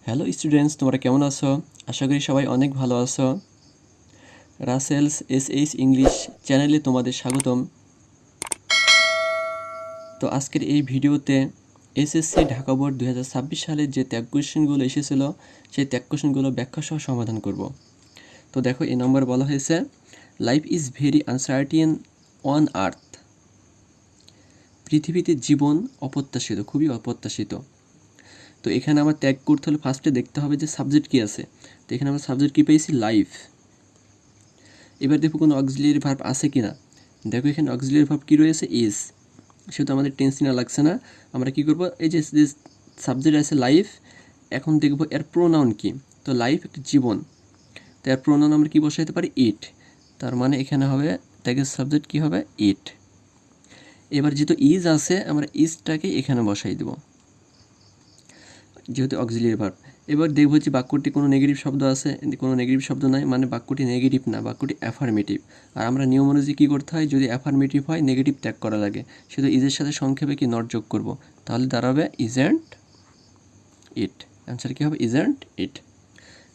Hello students, তোমরা কেমন আছো? আশা করি সবাই অনেক ভালো আছো। রাসেলস এসএইচ ইংলিশ চ্যানেলে তোমাদের স্বাগতম। তো আজকের এই ভিডিওতে এসএসসি ঢাকা বোর্ড 2026 সালের যে ত্যাগ কোশ্চেনগুলো এসেছিল সেই ত্যাগ কোশ্চেনগুলো ব্যাখ্যা সহ সমাধান করব। তো দেখো, এই নম্বর বলা হয়েছে life is very uncertain on earth. পৃথিবীতে জীবন অপ্রত্যাশিত, খুবই অপ্রত্যাশিত। তো এখানে আমার ত্যাগ করতে হলে ফার্স্টে দেখতে হবে যে সাবজেক্ট কী আছে। তো এখানে আমরা সাবজেক্ট কী পেয়েছি? লাইফ। এবার দেখো কোনো অক্সিলিয়ারি ভার্ব আছে কি না। দেখো এখানে অক্সিলিয়ারি ভার্ব কী রয়েছে? ইজ। সেহেতু আমাদের টেন্স না লাগছে না। আমরা কী করব, এই যে সাবজেক্ট আছে লাইফ, এখন দেখব এর প্রোনাউন কি। তো লাইফ একটা জীবন, তো এর প্রোনাউন আমরা কী বসাইতে পারি? ইট। তার মানে এখানে হবে ত্যাগের সাবজেক্ট কী হবে? ইট। এবার যেহেতু ইজ আছে, আমরা ইজটাকে এখানে বসাই দেব যেহেতু অক্সিলিয়ারি ভার্ব। এবার দেখব যে বাক্যটি কোনো নেগেটিভ শব্দ আছে, কোনো নেগেটিভ শব্দ নাই, মানে বাক্যটি নেগেটিভ না, বাক্যটি অ্যাফার্মেটিভ। আর আমরা নিয়ম অনুযায়ী কী করতে হয়, যদি অ্যাফার্মেটিভ হয় নেগেটিভ ত্যাগ করা লাগে। শুধু ইজের সাথে সংক্ষেপে কি নট যোগ করব, তাহলে দাঁড়াবে ইজেন্ট ইট। অ্যান্সার কী হবে? Isn't it.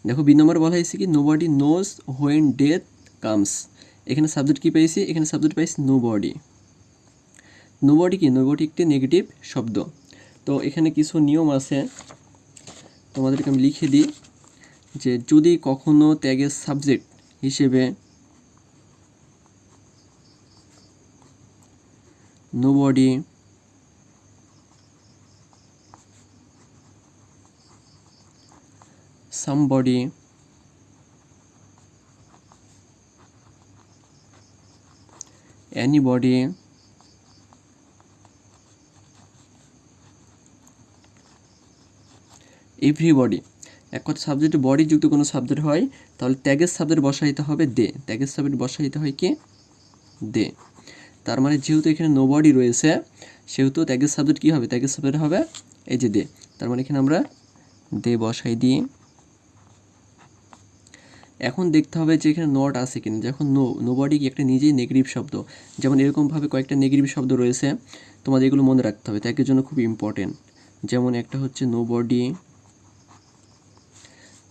দেখো বি নম্বর বলা হয়েছে কি nobody nose when death comes. এখানে সাবজেক্ট কী পেয়েছি? এখানে সাবজেক্ট পেয়েছি নোবডি। নোবডি কি? নোবডি একটি নেগেটিভ শব্দ। তো এখানে কিছু নিয়ম আছে, তোমাদেরকে আমি লিখে দিই যে যদি কখনো ত্যাগের সাবজেক্ট হিসেবে নোবডি, সামবডি, এনিবডি, এভরিবডি, এক কথা সাবজেক্টে বডি যুক্ত কোনো সাবজেক্ট হয়, তাহলে ত্যাগের সাবজেক্ট বসাইতে হবে দে। ত্যাগের সাবজেক্ট বসাইতে হয় কি? দে। তার মানে যেহেতু এখানে নোবডি রয়েছে, সেহেতু ত্যাগের সাবজেক্ট কী হবে? ত্যাগের সাবজেক্ট হবে এই যে দে। তার মানে এখানে আমরা দে বসাই দিই। এখন দেখতে হবে যে এখানে নট আছে কিনা। যখন নোবডি কি একটা নিজেই নেগেটিভ শব্দ, যেমন এরকমভাবে কয়েকটা নেগেটিভ শব্দ রয়েছে, তোমাদের এগুলো মনে রাখতে হবে, ত্যাগের জন্য খুব ইম্পর্টেন্ট। যেমন একটা হচ্ছে নোবডি,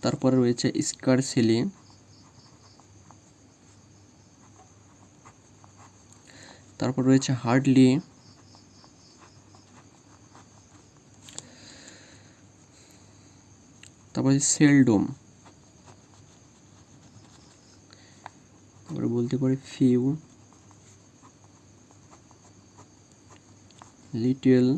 তারপরে রয়েছে স্কারসিলি, তারপর রয়েছে হার্ডলি, তারপরে সেলডম, আমরা বলতে পারি ফিউ, লিটল,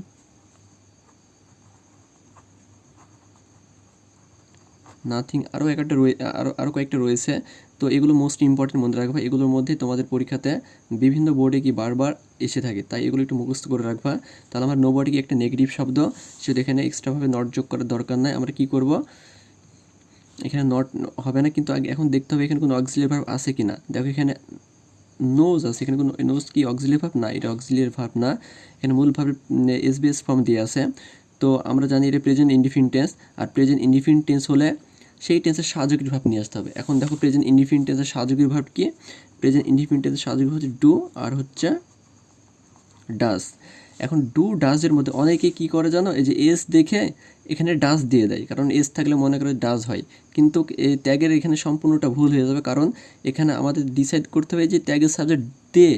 নাথিং, আরও কয়েকটা রয়েছে। তো এগুলো মোস্ট ইম্পর্টেন্ট মনে রাখবা। এগুলোর মধ্যে তোমাদের পরীক্ষাতে বিভিন্ন বোর্ডে কি বারবার এসে থাকে, তাই এগুলো একটু মুখস্থ করে রাখবা। তাহলে আমার নোবডি কি একটা নেগেটিভ শব্দ, সেটা এখানে এক্সট্রাভাবে নট যোগ করার দরকার নাই। আমরা কি করব, এখানে নট হবে না, কিন্তু এখন দেখতে হবে এখানে কোনো অক্সিলিয়ারি ভার্ব আছে কি না। দেখো এখানে নোজ আছে, এখানে কোনো নোজ কি অক্সিলিয়ারি ভার্ব? না, এটা অক্সিলিয়ারি ভার্ব না। এখানে মূল ভার্বের এসবিএস ফর্ম দিয়ে আছে। তো আমরা জানি এটা প্রেজেন্ট ইনডিফিনিট টেন্স, আর প্রেজেন্ট ইনডিফিনিট টেন্স হলে সেই টেন্সের সাহায্যকারী ভার্ব নিয়ে আসতে হবে। এখন দেখো প্রেজেন্ট ইনডিফিনিট টেন্সের সাহায্যকারী ভার্ব কি? প্রেজেন্ট ইনডিফিনিট টেন্সের সাহায্যকারী হচ্ছে ডু আর হচ্ছে ডাজ। এখন ডু ডাজের মধ্যে অনেকে কি করে জানো, এই যে এস দেখে এখানে ডাজ দিয়ে দেয়, কারণ এস থাকলে মনে করে ডাজ হয়, কিন্তু এই ত্যাগের এখানে সম্পূর্ণটা ভুল হয়ে যাবে। কারণ এখানে আমাদের ডিসাইড করতে হবে যে ত্যাগের সাবজেক্ট দে,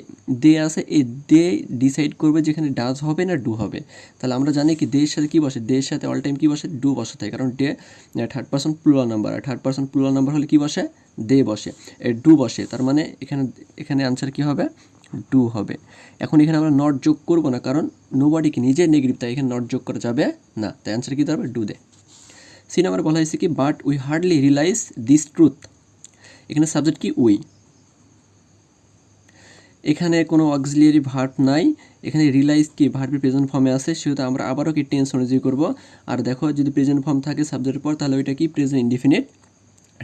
দে আছে, এই দে ডিসাইড করবে যেখানে ডাজ হবে না ডু হবে। তাহলে আমরা জানি কি দের সাথে কী বসে? দের সাথে অল টাইম কী বসে? ডু বসে থাকে, কারণ they third person plural number, আর থার্ড পারসন প্লুরাল নাম্বার হলে কী বসে? দে বসে, ডু বসে। তার মানে এখানে আনসার কী হবে? ডু হবে। এখন এখানে আমরা নট যোগ করব না, কারণ নোবডি কি নিজে নেগেটিভ, তাই এখানে নট যোগ করা যাবে না, তাই অ্যান্সার কী দাঁড়াবে? Do they. সি নাম্বার বলা হয়েছে কি but we hardly realize this truth. এখানে সাবজেক্ট কি? উই। এখানে কোনো অক্সিলিয়ারি ভার্ব নাই, এখানে রিয়েলাইজ কি ভার্বের প্রেজেন্ট ফর্মে আছে, সেহেতু আমরা আবারও কি টেন্স অনুযায়ী করব। আর দেখো যদি প্রেজেন্ট ফর্ম থাকে সাবজেক্টের পর, তাহলে ওইটা কি প্রেজেন্ট ইনডিফিনিট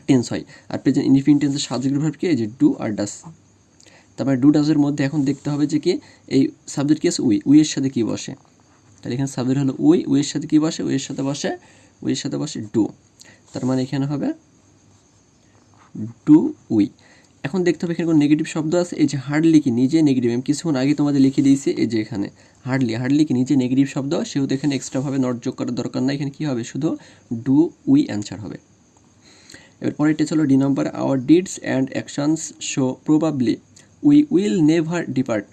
টেন্স হয়। আর প্রেজেন্ট ইনডিফিনিট টেন্সের সাবজেক্টের ভার্ব কি? এই যে ডু আর ডাস। তারপরে ডু ডাজের মধ্যে এখন দেখতে হবে যে কি এই সাবজেক্ট কি আছে? উই। উইয়ের সাথে কী বসে? তাহলে এখানে সাবজেক্ট হলো উই, উইয়ের সাথে কী বসে? উইয়ের সাথে বসে ডু। তার মানে এখানে হবে ডু উই। এখন দেখতে হবে এখানে কোনো নেগেটিভ শব্দ আছে, এই যে হার্ডলি কি নিজে নেগেটিভ, আমি কিছুক্ষণ আগে তোমাদের লিখে দিয়েছি, এই যে এখানে হার্ডলি কি নিজে নেগেটিভ শব্দ, সেহেতু এখানে এক্সট্রাভাবে নট যোগ করার দরকার নাই, এখানে কী হবে শুধু ডু উই অ্যান্সার হবে। এবার পরেরটা ছিল d number, our deeds and actions show probably we will never depart.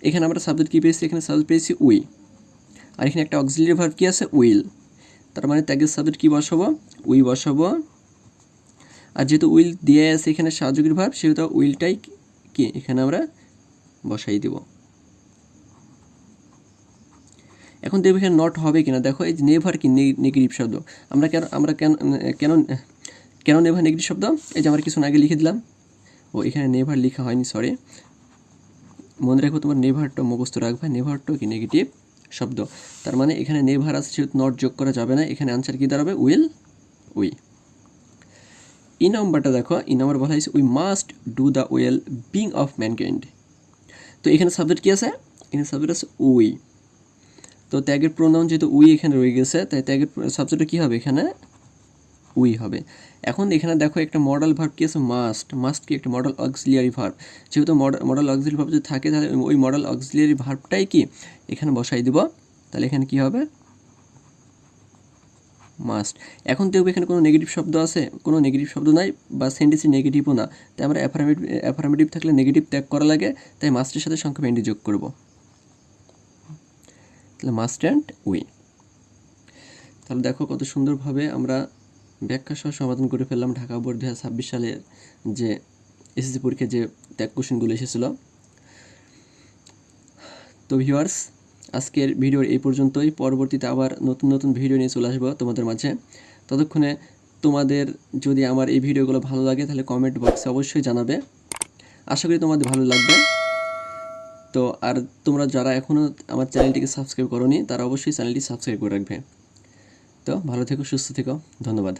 এখানে আমরা সাবজেক্ট কী পেয়েছি, এখানে সাবজেক্ট পেয়েছি উই, আর এখানে একটা অক্সিলারি ভার্ব কী আছে, উইল। তার মানে ত্যাগের সাবজেক্ট কী বসাবো, উই বসাবো, আর যেহেতু উইল দিয়ে আছে এখানে সাহায্যকারী ভার্ব, সেহেতু উইলটাই কি এখানে আমরা বসাই দেব। এখন দেখবো এখানে নট হবে কিনা, দেখো এই যে নেভার কি নেগেটিভ শব্দ, আমরা কেন নেভার নেগেটিভ শব্দ, এই যে আমরা কিছু আগে লিখে দিলাম, ও এখানে নেভার লেখা হয়নি, সরি, মনে রাখবো তোমার নেভারটা মুখস্থ রাখবে, নেভারটা কি নেগেটিভ শব্দ, তার মানে এখানে নেভার আছে সেহেতু নট যোগ করা যাবে না, এখানে আনসার কী দাঁড়াবে, উইল উই। ই নাম্বারটা দেখো, ই নাম্বার বলা হয়েছে we must do the well being of mankind. তো এখানে সাবজেক্ট কী আছে, এখানে সাবজেক্ট আছে উই, তো ত্যাগের প্রোনাউন যেহেতু উই এখানে রয়ে গেছে, তাই ত্যাগের সাবজেক্টটা কী হবে, এখানে উই হবে। এখন এখানে দেখো একটা মডেল ভার্ব কী আছে, মাস্ট কি একটা মডেল অক্সিলিয়ারি ভার্ব, যেহেতু মডেল অক্সিলিয়ারি ভার্ব যদি থাকে তাহলে ওই মডেল অক্সিলিয়ারি ভার্বটাই কি এখানে বসাই দিব, তাহলে এখানে কী হবে, মাস্ট। এখন দেখবো এখানে কোনো নেগেটিভ শব্দ আছে, কোনো নেগেটিভ শব্দ নাই, বা সেন্টেন্সে নেগেটিভও না, তাই আমরা অ্যাফার্মেটিভ থাকলে নেগেটিভ ত্যাগ করা লাগে, তাই মাস্টের সাথে সংক্ষেপে এন্ডি যোগ করব, তাহলে মাস্ট অ্যান্ড উই। তাহলে দেখো কত সুন্দরভাবে আমরা ব্যাখ্যা সহ সমাধান করে ফেললাম ঢাকা বোর্ড 2026 সালের যে এসএসসি পরীক্ষায় যে ত্যাগ কোশ্চেনগুলো এসেছিল। তো ভিউয়ার্স, আজকের ভিডিওর এই পর্যন্তই, পরবর্তীতে আবার নতুন নতুন ভিডিও নিয়ে চলে আসবো তোমাদের মাঝে। ততক্ষণে তোমাদের যদি আমার এই ভিডিওগুলো ভালো লাগে তাহলে কমেন্ট বক্সে অবশ্যই জানাবে, আশা করি তোমাদের ভালো লাগবে। তো আর তোমরা যারা এখনও আমার চ্যানেলটিকে সাবস্ক্রাইব করোনি তারা অবশ্যই চ্যানেলটি সাবস্ক্রাইব করে রাখবে। তো ভালো থেকো, সুস্থ থেকো, ধন্যবাদ।